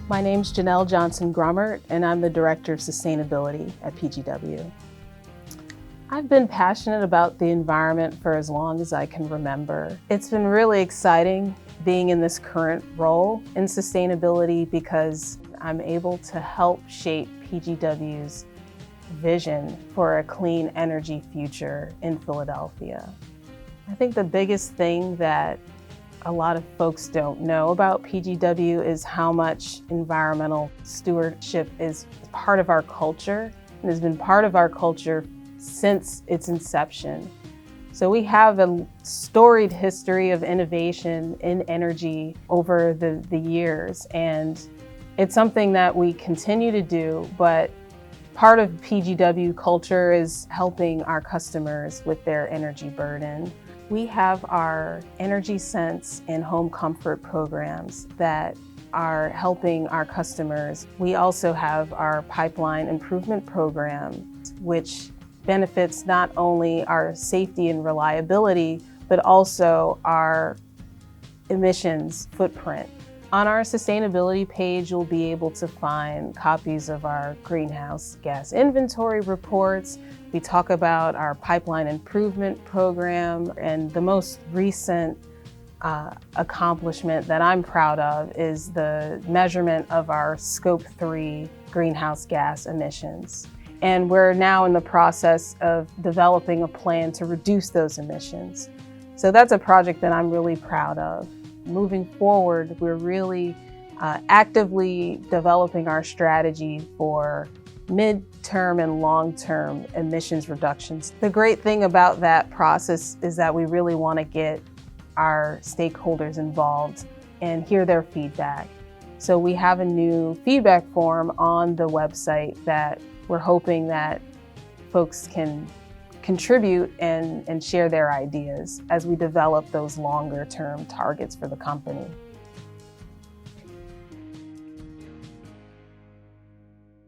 My name's Janelle Johnson-Grummert, and I'm the Director of Sustainability at PGW. I've been passionate about the environment for as long as I can remember. It's been really exciting being in this current role in sustainability because I'm able to help shape PGW's vision for a clean energy future in Philadelphia. I think the biggest thing that a lot of folks don't know about PGW is how much environmental stewardship is part of our culture and has been part of our culture since its inception. So we have a storied history of innovation in energy over the years, and it's something that we continue to do, but part of PGW culture is helping our customers with their energy burden. We have our Energy Sense and Home Comfort programs that are helping our customers. We also have our Pipeline Improvement Program, which benefits not only our safety and reliability, but also our emissions footprint. On our sustainability page, you'll be able to find copies of our greenhouse gas inventory reports. We talk about our pipeline improvement program, and the most recent accomplishment that I'm proud of is the measurement of our Scope 3 greenhouse gas emissions. And we're now in the process of developing a plan to reduce those emissions. So that's a project that I'm really proud of. Moving forward, we're really actively developing our strategy for mid-term and long-term emissions reductions. The great thing about that process is that we really want to get our stakeholders involved and hear their feedback. So we have a new feedback form on the website that we're hoping that folks can contribute and share their ideas as we develop those longer term targets for the company.